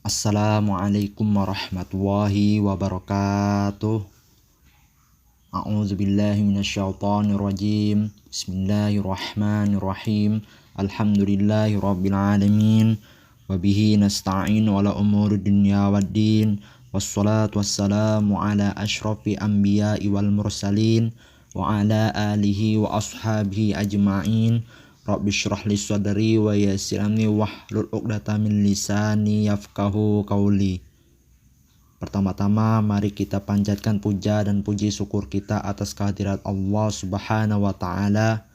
Assalamualaikum warahmatullahi wabarakatuh. A'udzubillahi minasyaitonirrajim. Bismillahirrahmanirrahim. Alhamdulillahi rabbil alamin. Wabihi nasta'in ala umuri dunya waddin. Wassalatu wassalamu ala asyrafil anbiya'i wal mursalin wa ala alihi wa ashabihi ajma'in. Rabbi syrah li sadri wa yassir amri wahlul 'uqdatam min lisani yafqahu qauli. Pertama-tama mari kita panjatkan puja dan puji syukur kita atas kehadirat Allah Subhanahu wa taala,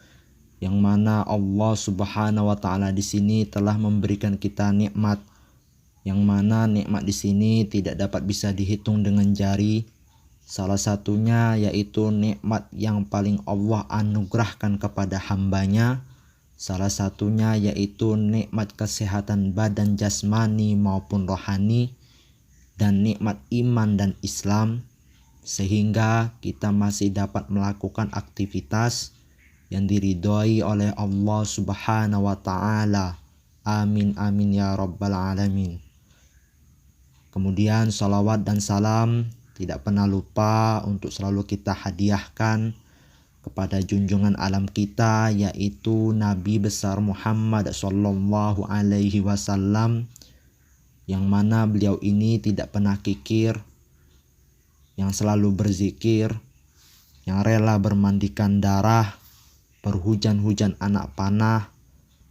yang mana Allah Subhanahu wa taala di sini telah memberikan kita nikmat, yang mana nikmat di sini tidak dapat bisa dihitung dengan jari. Salah satunya yaitu nikmat yang paling Allah anugerahkan kepada hambanya. Salah satunya yaitu nikmat kesehatan badan jasmani maupun rohani, dan nikmat iman dan Islam, sehingga kita masih dapat melakukan aktivitas yang diridhoi oleh Allah Subhanahu wa taala. Amin amin ya rabbal alamin. Kemudian salawat dan salam tidak pernah lupa untuk selalu kita hadiahkan kepada junjungan alam kita, yaitu Nabi besar Muhammad sallallahu alaihi wasallam, yang mana beliau ini tidak pernah kikir, yang selalu berzikir, yang rela bermandikan darah, berhujan-hujan anak panah,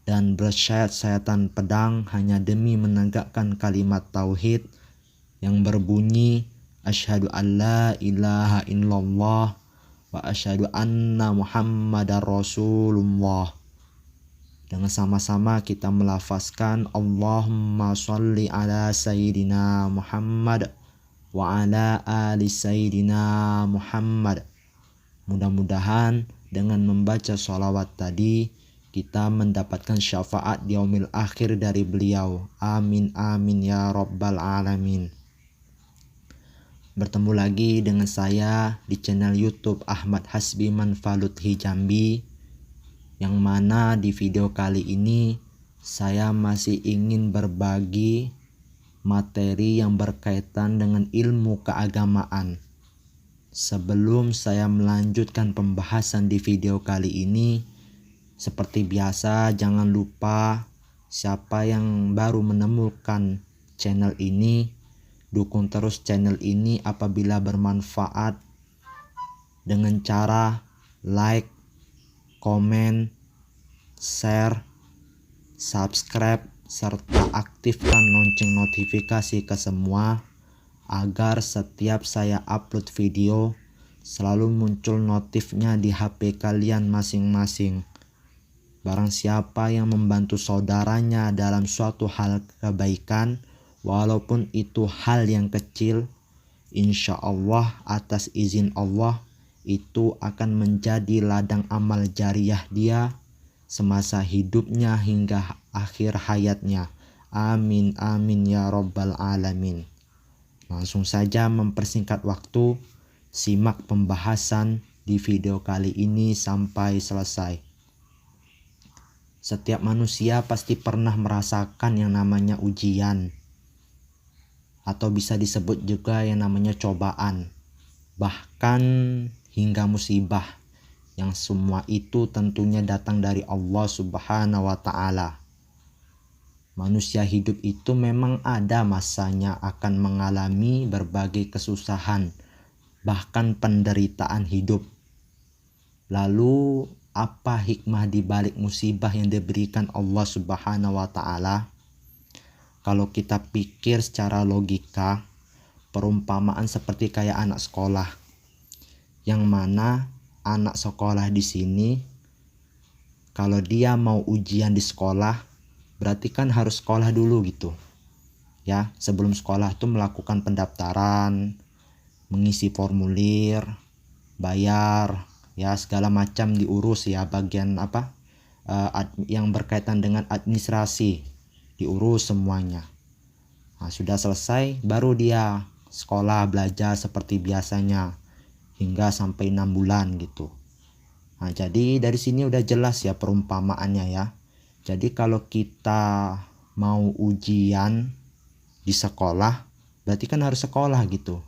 dan bersayat-sayatan pedang hanya demi menegakkan kalimat tauhid yang berbunyi asyhadu alla ilaha illallah wa asyhadu anna Muhammadar Rasulullah. Dengan sama-sama kita melafazkan Allahumma sholli ala Sayyidina Muhammad wa ala ali Sayyidina Muhammad. Mudah-mudahan dengan membaca sholawat tadi kita mendapatkan syafaat di yaumil akhir dari beliau. Amin amin ya rabbal alamin. Bertemu lagi dengan saya di channel YouTube Ahmad Hasbi Manfalut Hijambi, yang mana di video kali ini saya masih ingin berbagi materi yang berkaitan dengan ilmu keagamaan. Sebelum saya melanjutkan pembahasan di video kali ini, seperti biasa jangan lupa siapa yang baru menemukan channel ini, dukung terus channel ini apabila bermanfaat dengan cara like, komen, share, subscribe, serta aktifkan lonceng notifikasi ke semua, agar setiap saya upload video selalu muncul notifnya di HP kalian masing-masing. Barang siapa yang membantu saudaranya dalam suatu hal kebaikan, walaupun itu hal yang kecil, insya Allah atas izin Allah itu akan menjadi ladang amal jariah dia semasa hidupnya hingga akhir hayatnya. Amin amin ya rabbal alamin. Langsung saja mempersingkat waktu, simak pembahasan di video kali ini sampai selesai. Setiap manusia pasti pernah merasakan yang namanya ujian, atau bisa disebut juga yang namanya cobaan, bahkan hingga musibah, yang semua itu tentunya datang dari Allah Subhanahu wa taala. Manusia hidup itu memang ada masanya akan mengalami berbagai kesusahan, bahkan penderitaan hidup. Lalu apa hikmah di balik musibah yang diberikan Allah Subhanahu wa taala? Kalau kita pikir secara logika, perumpamaan seperti kayak anak sekolah, yang mana anak sekolah di sini kalau dia mau ujian di sekolah berarti kan harus sekolah dulu gitu ya. Sebelum sekolah tuh melakukan pendaftaran, mengisi formulir, bayar ya, segala macam diurus ya, bagian yang berkaitan dengan administrasi diurus semuanya. Nah, sudah selesai baru dia sekolah belajar seperti biasanya hingga sampai 6 bulan gitu. Nah, jadi dari sini udah jelas ya perumpamaannya ya. Jadi kalau kita mau ujian di sekolah, berarti kan harus sekolah gitu.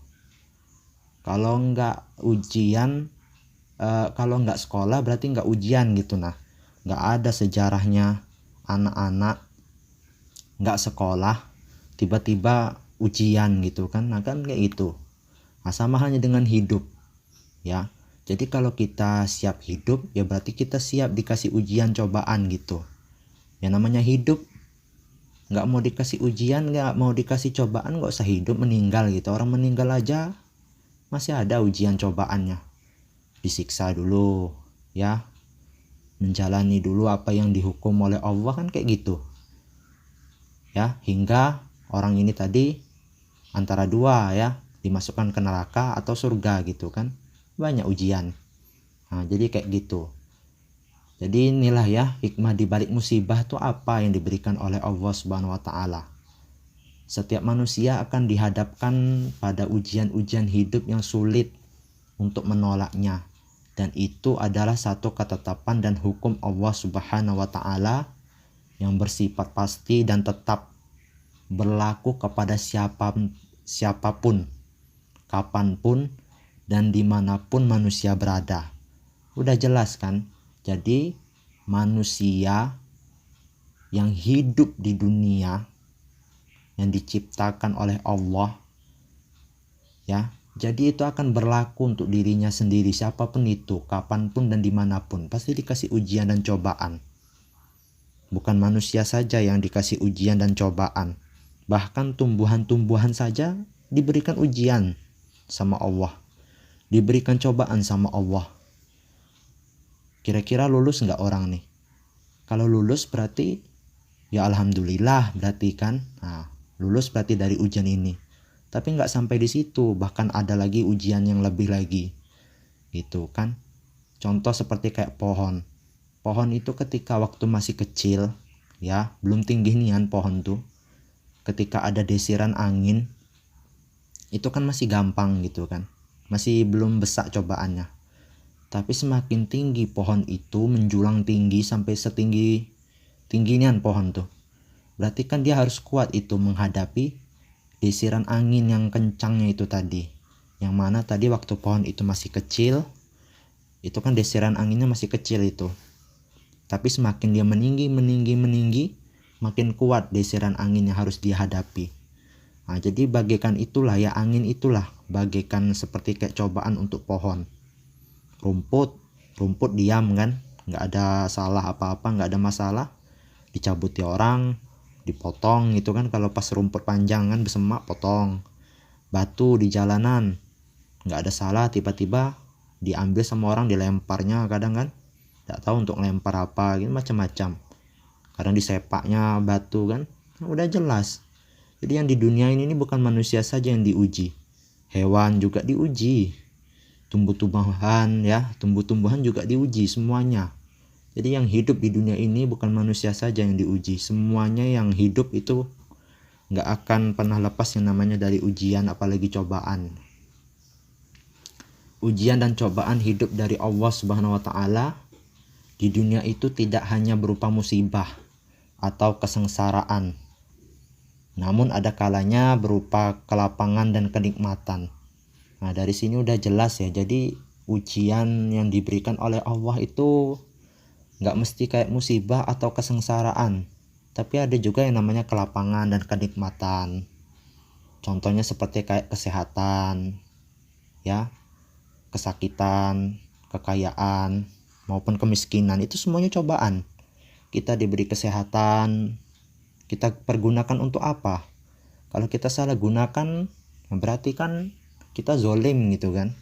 Kalau nggak ujian, kalau nggak sekolah berarti nggak ujian gitu. Nah, nggak ada sejarahnya anak-anak nggak sekolah tiba-tiba ujian gitu kan. Nah kan kayak gitu. Nah, sama halnya dengan hidup ya. Jadi kalau kita siap hidup ya berarti kita siap dikasih ujian cobaan gitu. Yang namanya hidup, nggak mau dikasih ujian, nggak mau dikasih cobaan, nggak usah hidup, meninggal gitu. Orang meninggal aja masih ada ujian cobaannya, disiksa dulu ya, menjalani dulu apa yang dihukum oleh Allah kan kayak gitu ya, hingga orang ini tadi antara dua ya, dimasukkan ke neraka atau surga gitu kan, banyak ujian. Nah jadi kayak gitu. Jadi inilah ya hikmah di balik musibah itu apa yang diberikan oleh Allah Subhanahu wa taala. Setiap manusia akan dihadapkan pada ujian-ujian hidup yang sulit untuk menolaknya. Dan itu adalah satu ketetapan dan hukum Allah Subhanahu wa taala yang bersifat pasti dan tetap berlaku kepada siapapun, kapanpun, dan dimanapun manusia berada. Udah jelas kan? Jadi manusia yang hidup di dunia yang diciptakan oleh Allah ya, jadi itu akan berlaku untuk dirinya sendiri, siapapun itu, kapanpun dan dimanapun, pasti dikasih ujian dan cobaan. Bukan manusia saja yang dikasih ujian dan cobaan, bahkan tumbuhan-tumbuhan saja diberikan ujian sama Allah, diberikan cobaan sama Allah. Kira-kira lulus nggak orang nih? Kalau lulus berarti ya alhamdulillah berarti kan. Nah, lulus berarti dari ujian ini. Tapi nggak sampai di situ, bahkan ada lagi ujian yang lebih lagi, gitu kan. Contoh seperti kayak pohon. Pohon itu ketika waktu masih kecil, ya belum tinggi nian pohon tuh. Ketika ada desiran angin, itu kan masih gampang gitu kan, masih belum besar cobaannya. Tapi semakin tinggi pohon itu, menjulang tinggi sampai setinggi nian pohon tuh, berarti kan dia harus kuat itu menghadapi desiran angin yang kencangnya itu tadi. Yang mana tadi waktu pohon itu masih kecil, itu kan desiran anginnya masih kecil itu. Tapi semakin dia meninggi, makin kuat desiran angin yang harus dia hadapi. Nah, jadi bagaikan itulah ya, angin itulah bagaikan seperti kayak cobaan untuk pohon. Rumput diam kan, nggak ada salah apa-apa, nggak ada masalah, dicabuti orang, dipotong gitu kan. Kalau pas rumput panjang kan bersemak, potong. Batu di jalanan nggak ada salah, tiba-tiba diambil sama orang, dilemparnya kadang kan, nggak tahu untuk lempar apa gitu, macam-macam. Kadang disepaknya batu kan, nah, udah jelas. Jadi yang di dunia ini bukan manusia saja yang diuji, hewan juga diuji, tumbuh-tumbuhan juga diuji, semuanya. Jadi yang hidup di dunia ini bukan manusia saja yang diuji, semuanya yang hidup itu nggak akan pernah lepas yang namanya dari ujian, apalagi cobaan. Ujian dan cobaan hidup dari Allah Subhanahu wa taala di dunia itu tidak hanya berupa musibah atau kesengsaraan, namun ada kalanya berupa kelapangan dan kenikmatan. Nah dari sini udah jelas ya, jadi ujian yang diberikan oleh Allah itu nggak mesti kayak musibah atau kesengsaraan, tapi ada juga yang namanya kelapangan dan kenikmatan. Contohnya seperti kayak kesehatan ya, kesakitan, kekayaan, maupun kemiskinan, itu semuanya cobaan. Kita diberi kesehatan, kita pergunakan untuk apa? Kalau kita salah gunakan, berarti kan kita zolim gitu kan.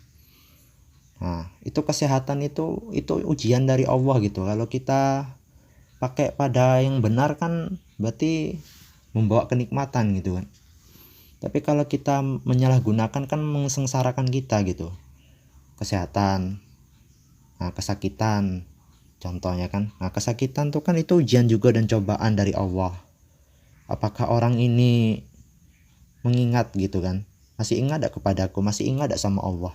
Nah, itu kesehatan itu ujian dari Allah gitu. Kalau kita pakai pada yang benar kan berarti membawa kenikmatan gitu kan. Tapi kalau kita menyalahgunakan kan mensengsarakan kita gitu. Kesehatan, nah kesakitan contohnya kan. Nah kesakitan tuh kan itu ujian juga dan cobaan dari Allah. Apakah orang ini mengingat gitu kan, masih ingat gak kepadaku, masih ingat gak sama Allah?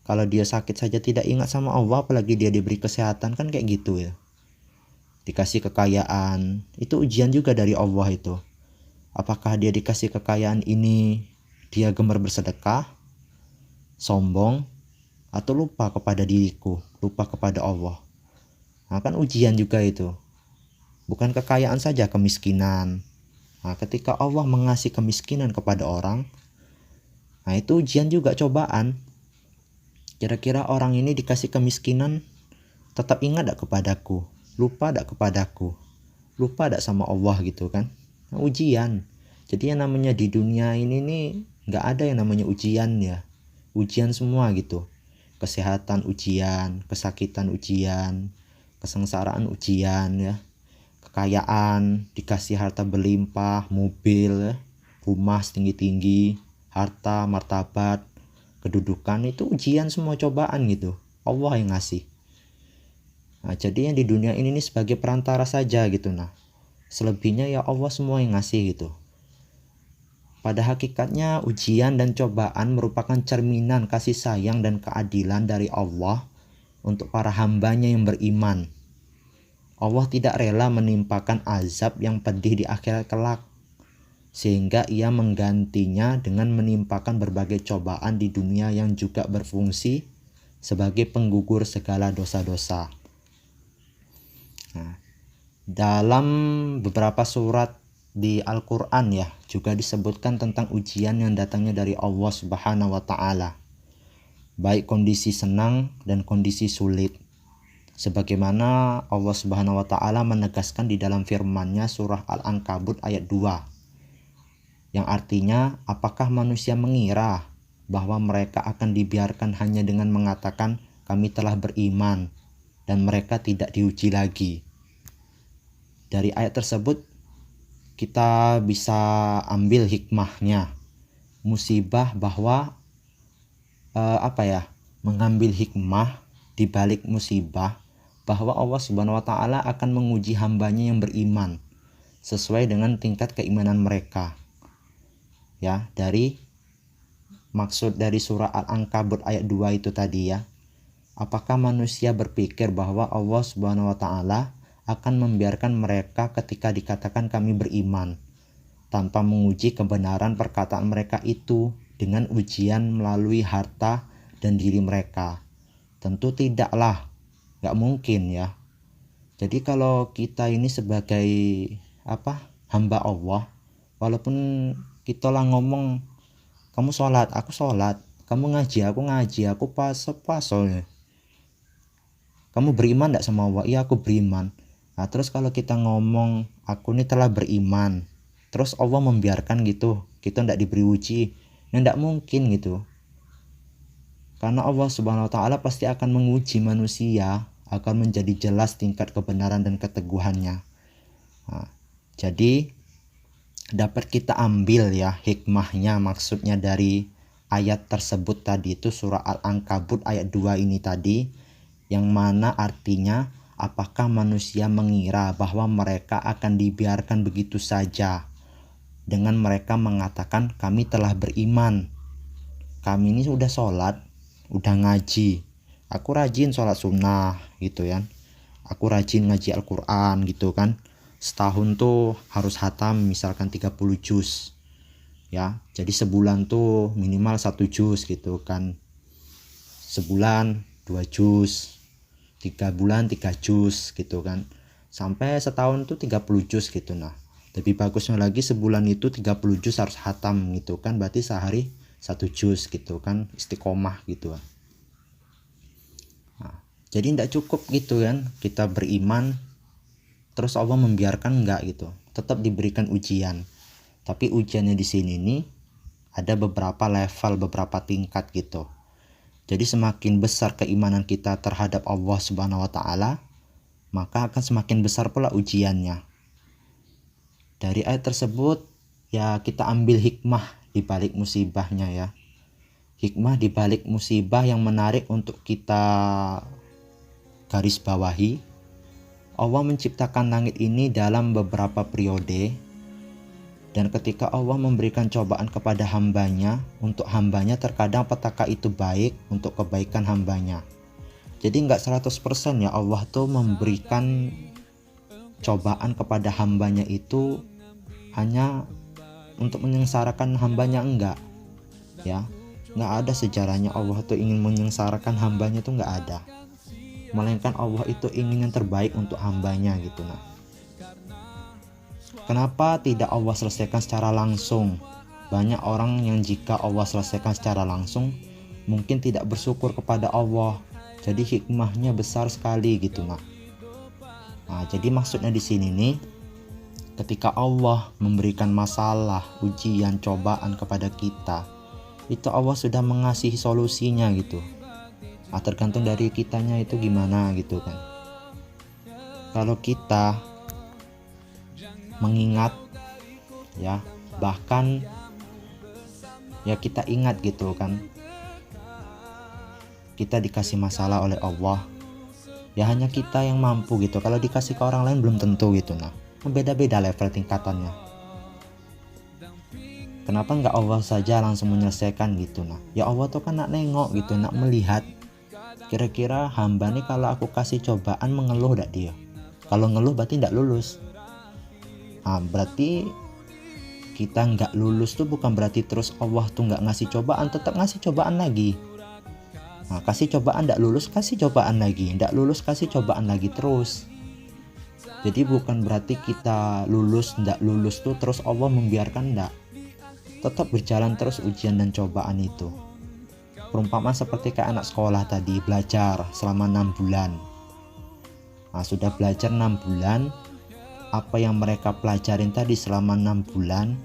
Kalau dia sakit saja tidak ingat sama Allah, apalagi dia diberi kesehatan, kan kayak gitu ya. Dikasih kekayaan, itu ujian juga dari Allah itu. Apakah dia dikasih kekayaan ini dia gemar bersedekah, sombong, atau lupa kepada diriku, lupa kepada Allah? Nah, kan ujian juga itu. Bukan kekayaan saja, kemiskinan. Nah, ketika Allah mengasih kemiskinan kepada orang, nah itu ujian juga, cobaan. Kira-kira orang ini dikasih kemiskinan, tetap ingat tak kepadaku? Lupa tak kepadaku? Lupa tak sama Allah gitu kan? Nah, ujian. Jadi yang namanya di dunia ini nih nggak ada yang namanya ujian ya. Ujian semua gitu. Kesehatan ujian, kesakitan ujian, kesengsaraan ujian ya. Kekayaan, dikasih harta berlimpah, mobil, rumah setinggi-tinggi, harta, martabat, kedudukan, itu ujian semua, cobaan gitu. Allah yang ngasih. Nah, jadi yang di dunia ini nih sebagai perantara saja gitu. Nah, selebihnya ya Allah semua yang ngasih gitu. Pada hakikatnya ujian dan cobaan merupakan cerminan kasih sayang dan keadilan dari Allah untuk para hambanya yang beriman. Allah tidak rela menimpakan azab yang pedih di akhirat kelak, sehingga ia menggantinya dengan menimpakan berbagai cobaan di dunia yang juga berfungsi sebagai penggugur segala dosa-dosa. Nah, dalam beberapa surat di Al-Quran ya juga disebutkan tentang ujian yang datangnya dari Allah Subhanahu wa Ta'ala, baik kondisi senang dan kondisi sulit. Sebagaimana Allah Subhanahu wa Ta'ala menegaskan di dalam firman-Nya surah Al-Ankabut ayat 2, yang artinya, apakah manusia mengira bahwa mereka akan dibiarkan hanya dengan mengatakan kami telah beriman dan mereka tidak diuji lagi. Dari ayat tersebut kita bisa ambil hikmahnya, musibah bahwa mengambil hikmah di balik musibah, bahwa Allah Subhanahu wa Ta'ala akan menguji hambanya yang beriman sesuai dengan tingkat keimanan mereka. Ya, dari maksud dari surah Al-Ankabut ayat 2 itu tadi ya. Apakah manusia berpikir bahwa Allah Subhanahu wa Ta'ala akan membiarkan mereka ketika dikatakan kami beriman tanpa menguji kebenaran perkataan mereka itu dengan ujian melalui harta dan diri mereka? Tentu tidaklah. Gak mungkin ya. Jadi kalau kita ini sebagai hamba Allah, walaupun kita lah ngomong kamu sholat, aku sholat, kamu ngaji, aku ngaji, aku puasa ya. Kamu beriman gak sama Allah? Iya, aku beriman. Nah, terus kalau kita ngomong aku ini telah beriman, terus Allah membiarkan gitu, kita gak diberi uji, ya gak mungkin gitu. Karena Allah Subhanahu wa Ta'ala pasti akan menguji manusia agar menjadi jelas tingkat kebenaran dan keteguhannya. Nah, jadi dapat kita ambil ya hikmahnya, maksudnya dari ayat tersebut tadi itu surah Al-Ankabut ayat 2 ini tadi, yang mana artinya apakah manusia mengira bahwa mereka akan dibiarkan begitu saja dengan mereka mengatakan kami telah beriman, kami ini sudah sholat, udah ngaji, aku rajin sholat sunnah gitu ya, aku rajin ngaji Al-Quran gitu kan, setahun tuh harus hatam misalkan 30 juz ya, jadi sebulan tuh minimal 1 juz gitu kan, sebulan 2 juz, 3 bulan 3 juz gitu kan, sampai setahun tuh 30 juz gitu. Nah, lebih bagusnya lagi sebulan itu 30 juz harus hatam gitu kan, berarti sehari 1 juz gitu kan, istiqomah gitu. Nah, jadi tidak cukup gitu kan kita beriman terus Allah membiarkan, enggak gitu, tetap diberikan ujian. Tapi ujiannya di sini nih ada beberapa level, beberapa tingkat gitu. Jadi semakin besar keimanan kita terhadap Allah Subhanahu wa Ta'ala, maka akan semakin besar pula ujiannya. Dari ayat tersebut ya kita ambil hikmah di balik musibahnya ya. Hikmah di balik musibah yang menarik untuk kita garis bawahi. Allah menciptakan langit ini dalam beberapa periode, dan ketika Allah memberikan cobaan kepada hambanya, untuk hambanya terkadang petaka itu baik untuk kebaikan hambanya. Jadi enggak 100% ya Allah tuh memberikan cobaan kepada hambanya itu hanya untuk menyengsarakan hambanya, enggak ya. Nggak ada sejarahnya Allah tuh ingin menyengsarakan hambanya, tuh nggak ada, melainkan Allah itu ingin yang terbaik untuk hambanya gitu. Nah, kenapa tidak Allah selesaikan secara langsung? Banyak orang yang jika Allah selesaikan secara langsung mungkin tidak bersyukur kepada Allah, jadi hikmahnya besar sekali gitu. Nah, jadi maksudnya di sini nih, ketika Allah memberikan masalah, ujian, cobaan kepada kita, itu Allah sudah mengasihi solusinya gitu. Tergantung dari kitanya itu gimana gitu kan. Kalau kita mengingat ya, bahkan ya kita ingat gitu kan, kita dikasih masalah oleh Allah, ya hanya kita yang mampu gitu. Kalau dikasih ke orang lain belum tentu gitu. Nah, beda-beda level tingkatannya. Kenapa nggak Allah saja langsung menyelesaikan gitu? Nah, ya Allah tuh kan nak nengok gitu, nak melihat kira-kira hamba nih kalau aku kasih cobaan mengeluh gak dia. Kalau ngeluh berarti nggak lulus. Berarti kita nggak lulus tuh bukan berarti terus Allah tuh nggak ngasih cobaan, tetap ngasih cobaan lagi. Kasih cobaan nggak lulus, kasih cobaan lagi, nggak lulus kasih cobaan lagi terus. Jadi bukan berarti kita lulus nggak lulus tuh terus Allah membiarkan, nggak. Tetap berjalan terus ujian dan cobaan itu. Perumpamaan seperti kayak anak sekolah tadi, belajar selama 6 bulan. Sudah belajar 6 bulan, apa yang mereka pelajarin tadi selama 6 bulan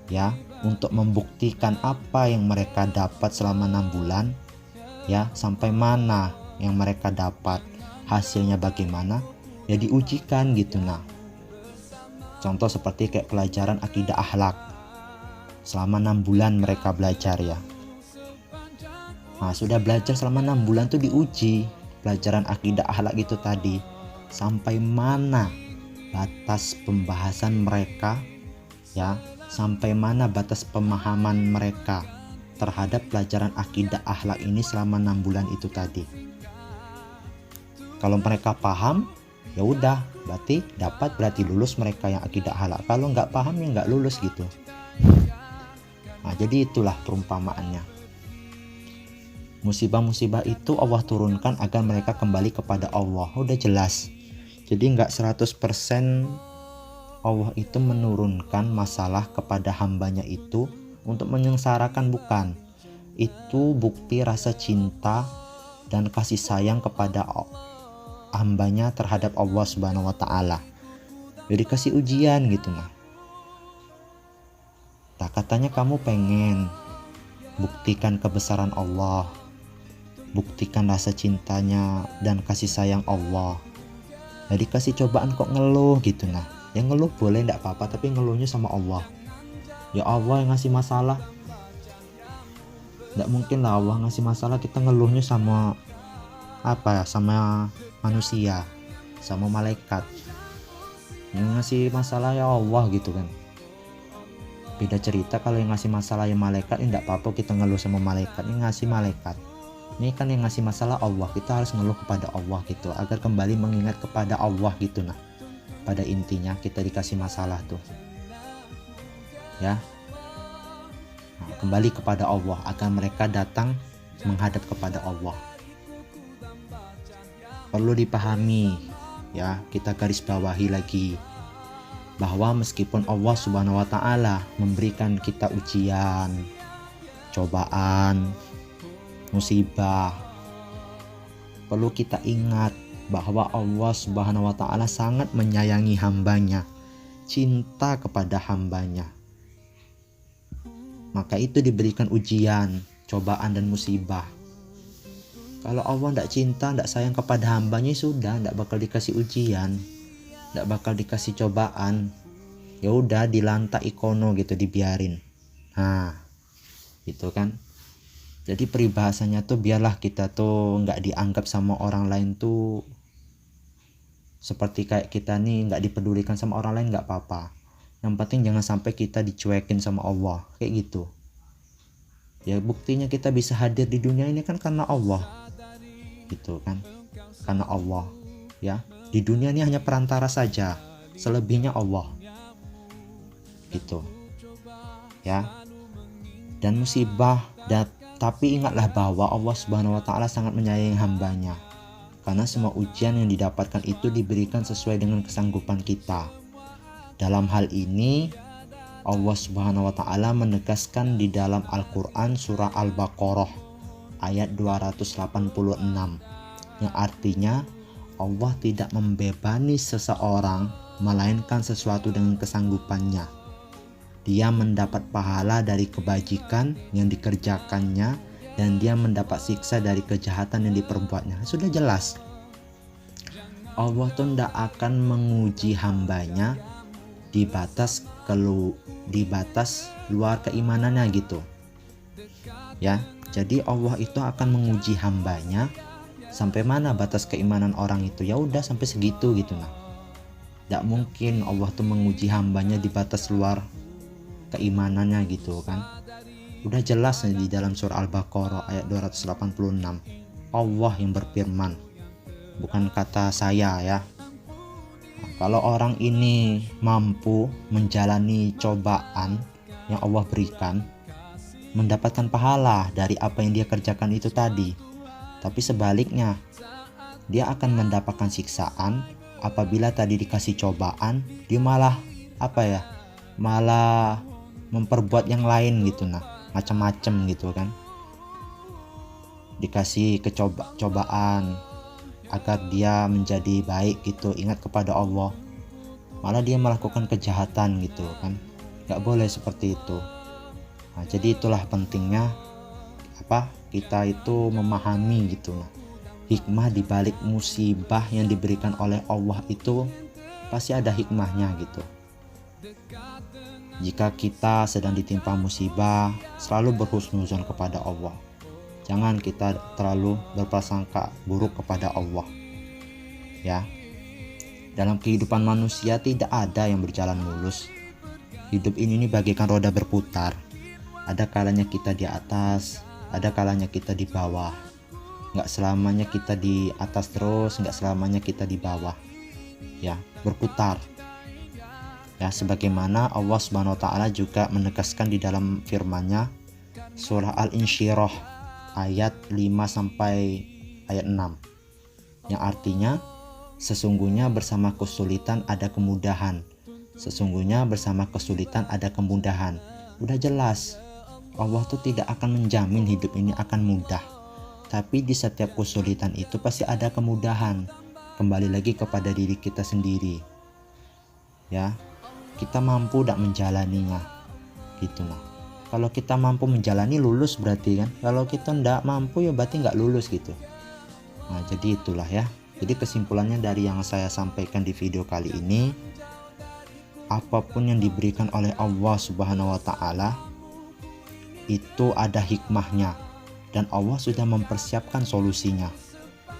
ya, untuk membuktikan apa yang mereka dapat selama 6 bulan ya, sampai mana yang mereka dapat, hasilnya bagaimana, ya diujikan gitu. Nah, contoh seperti kayak pelajaran akidah akhlak, selama 6 bulan mereka belajar ya. Sudah belajar selama 6 bulan tuh diuji pelajaran akidah akhlak itu tadi, sampai mana batas pembahasan mereka ya, sampai mana batas pemahaman mereka terhadap pelajaran akidah akhlak ini selama 6 bulan itu tadi. Kalau mereka paham, ya udah berarti dapat, berarti lulus mereka yang akidah akhlak. Kalau nggak paham ya nggak lulus gitu. Jadi itulah perumpamaannya. Musibah-musibah itu Allah turunkan agar mereka kembali kepada Allah. Udah jelas. Jadi nggak 100% Allah itu menurunkan masalah kepada hambanya itu untuk menyengsarakan, bukan. Itu bukti rasa cinta dan kasih sayang kepada hambanya terhadap Allah Subhanahu wa Ta'ala. Jadi kasih ujian gitu. Nah, katanya kamu pengen buktikan kebesaran Allah, buktikan rasa cintanya dan kasih sayang Allah. Jadi kasih cobaan kok ngeluh gitu. Nah, yang ngeluh boleh nggak apa-apa, tapi ngeluhnya sama Allah. Ya Allah yang ngasih masalah. Nggak mungkin lah Allah ngasih masalah kita ngeluhnya sama sama manusia, sama malaikat. Yang ngasih masalah ya Allah gitu kan. Beda cerita kalau yang ngasih masalah yang malaikat, ini nggak apa-apa kita ngeluh sama malaikat. Ini ngasih malaikat. Ini kan yang ngasih masalah Allah, kita harus ngeluh kepada Allah gitu, agar kembali mengingat kepada Allah gitu. Nah, pada intinya kita dikasih masalah tuh ya, kembali kepada Allah agar mereka datang menghadap kepada Allah. Perlu dipahami ya, kita garis bawahi lagi bahwa meskipun Allah Subhanahu wa Ta'ala memberikan kita ujian, cobaan, musibah, perlu kita ingat bahwa Allah Subhanahu wa Ta'ala sangat menyayangi hambanya, cinta kepada hambanya. Maka itu diberikan ujian, cobaan dan musibah. Kalau Allah tidak cinta, tidak sayang kepada hambanya, sudah tidak bakal dikasih ujian, tidak bakal dikasih cobaan. Ya udah dilantak ikono gitu, dibiarin. Gitu kan. Jadi peribahasanya tuh biarlah kita tuh nggak dianggap sama orang lain tuh seperti kayak kita nih nggak dipedulikan sama orang lain, nggak apa-apa. Yang penting jangan sampai kita dicuekin sama Allah kayak gitu. Ya buktinya kita bisa hadir di dunia ini kan karena Allah, gitu kan, karena Allah ya. Di dunia ini hanya perantara saja, selebihnya Allah gitu. ya. Dan musibah, tapi ingatlah bahwa Allah Subhanahu wa Ta'ala sangat menyayangi hambanya, karena semua ujian yang didapatkan itu diberikan sesuai dengan kesanggupan kita. Dalam hal ini Allah Subhanahu wa Ta'ala menegaskan di dalam Al-Quran surah Al-Baqarah ayat 286, yang artinya Allah tidak membebani seseorang melainkan sesuatu dengan kesanggupannya. Dia mendapat pahala dari kebajikan yang dikerjakannya, dan dia mendapat siksa dari kejahatan yang diperbuatnya. Sudah jelas, Allah tuh tidak akan menguji hambanya di batas luar keimanannya gitu ya. Jadi Allah itu akan menguji hambanya sampai mana batas keimanan orang itu, ya udah sampai segitu gitu. Nah, tidak mungkin Allah tuh menguji hambanya di batas luar keimanannya gitu kan. Udah jelas di dalam surah Al-Baqarah ayat 286, Allah yang berfirman, bukan kata saya ya. Kalau orang ini mampu menjalani cobaan yang Allah berikan, mendapatkan pahala dari apa yang dia kerjakan itu tadi. Tapi sebaliknya, dia akan mendapatkan siksaan apabila tadi dikasih cobaan, dia malah malah memperbuat yang lain gitu. Nah, macam-macam gitu kan. Dikasih cobaan agar dia menjadi baik gitu, ingat kepada Allah, malah dia melakukan kejahatan gitu kan. Gak boleh seperti itu. Nah, jadi itulah pentingnya kita itu memahami gitu. Nah, hikmah di balik musibah yang diberikan oleh Allah itu pasti ada hikmahnya gitu. Jika kita sedang ditimpa musibah, selalu berhusnuzon kepada Allah. Jangan kita terlalu berprasangka buruk kepada Allah. Ya. Dalam kehidupan manusia tidak ada yang berjalan mulus. Hidup ini bagaikan roda berputar. Ada kalanya kita di atas, ada kalanya kita di bawah. Nggak selamanya kita di atas terus, nggak selamanya kita di bawah. Ya, berputar. Ya, sebagaimana Allah Subhanahu wa Ta'ala juga menegaskan di dalam firman-Nya surah Al-Insyirah ayat 5 sampai ayat 6, yang artinya sesungguhnya bersama kesulitan ada kemudahan. Sesungguhnya bersama kesulitan ada kemudahan. Udah jelas, Allah tuh tidak akan menjamin hidup ini akan mudah. Tapi di setiap kesulitan itu pasti ada kemudahan. Kembali lagi kepada diri kita sendiri. Ya, kita mampu tidak menjalaninya gitu. Nah, kalau kita mampu menjalani, lulus berarti kan. Kalau kita tidak mampu, ya berarti nggak lulus gitu. Nah, jadi itulah ya. Jadi kesimpulannya dari yang saya sampaikan di video kali ini, apapun yang diberikan oleh Allah Subhanahu wa Ta'ala itu ada hikmahnya, dan Allah sudah mempersiapkan solusinya.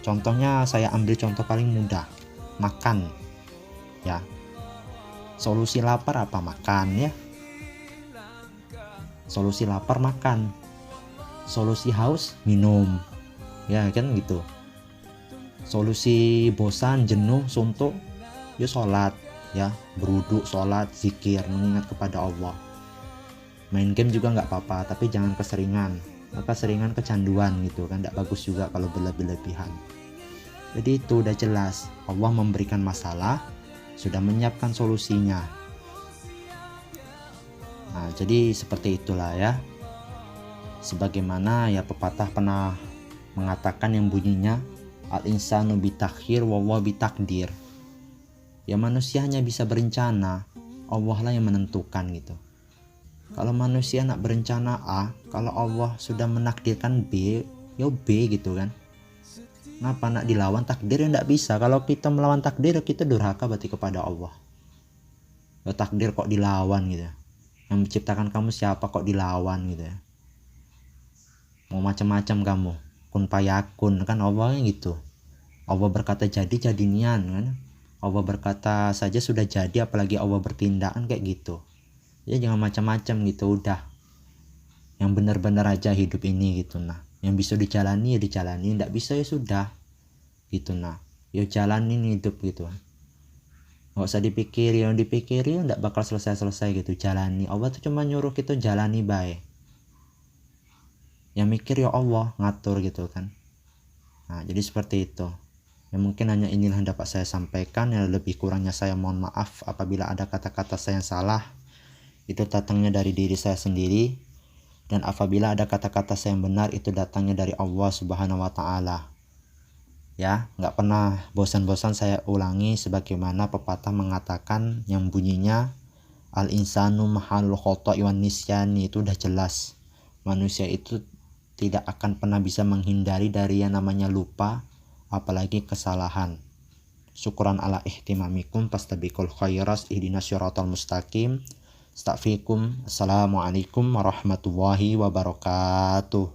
Contohnya saya ambil contoh paling mudah, makan ya. Solusi lapar apa? Makan ya. Solusi lapar makan. Solusi haus minum. Ya kan gitu. Solusi bosan, jenuh, suntuk, ya sholat ya, berwudu, sholat, zikir, mengingat kepada Allah. Main game juga nggak apa-apa, tapi jangan keseringan. Keseringan kecanduan gitu kan, nggak bagus juga kalau berlebihan. Jadi itu udah jelas, Allah memberikan masalah, sudah menyiapkan solusinya. Nah, jadi seperti itulah ya. Sebagaimana ya pepatah pernah mengatakan yang bunyinya al-insanu bitakhir wallahu bitakdir. Ya, manusia hanya bisa berencana, Allah lah yang menentukan gitu. Kalau manusia nak berencana A, kalau Allah sudah menakdirkan B, ya B gitu kan. Ngapa nak dilawan takdir? Ya tidak bisa. Kalau kita melawan takdir, kita durhaka berarti kepada Allah. Ya, takdir kok dilawan gitu ya. Yang menciptakan kamu siapa kok dilawan gitu ya. Mau macam-macam kamu, kun payakun kan Allah gitu. Allah berkata jadi nian kan. Allah berkata saja sudah jadi, apalagi Allah bertindak kan kayak gitu. Ya jangan macam-macam gitu, udah. Yang benar-benar aja hidup ini gitu. Nah, yang bisa dijalani ya dijalani, tidak bisa ya sudah gitu. Nah, ya jalanin hidup gitu. Nggak usah dipikiri nggak bakal selesai gitu. Jalani, Allah tuh cuma nyuruh kita jalani baik. Yang mikir ya Allah, ngatur gitu kan. Nah jadi seperti itu ya. Mungkin hanya inilah yang dapat saya sampaikan. Yang lebih kurangnya saya mohon maaf apabila ada kata-kata saya yang salah. Itu datangnya dari diri saya sendiri. Dan apabila ada kata-kata saya yang benar, itu datangnya dari Allah Subhanahu wa Ta'ala. Ya, nggak pernah bosan-bosan saya ulangi sebagaimana pepatah mengatakan yang bunyinya al insanu mahalul khoto'i wan nisyani. Itu udah jelas manusia itu tidak akan pernah bisa menghindari dari yang namanya lupa, apalagi kesalahan. Syukuran ala ihtimamikum fastabiqul khairas ihdinas syiratal mustaqim. Astaghfirukum. Assalamualaikum warahmatullahi wabarakatuh.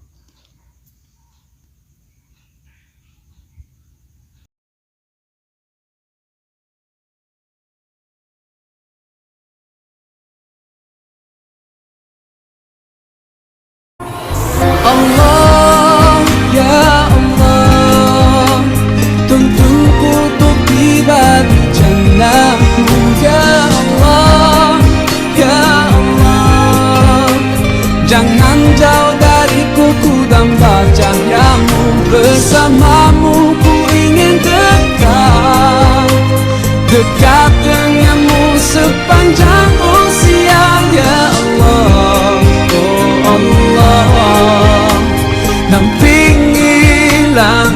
Allah, ya Allah, tuntunku untuk tiba di jannahmu. Ya Allah, ya Allah, jangan jauh dariku, ku dampak cahyamu. Bersamamu ku ingin dekat, dekat denganmu sepanjang usia. Ya Allah, oh Allah, nampingilah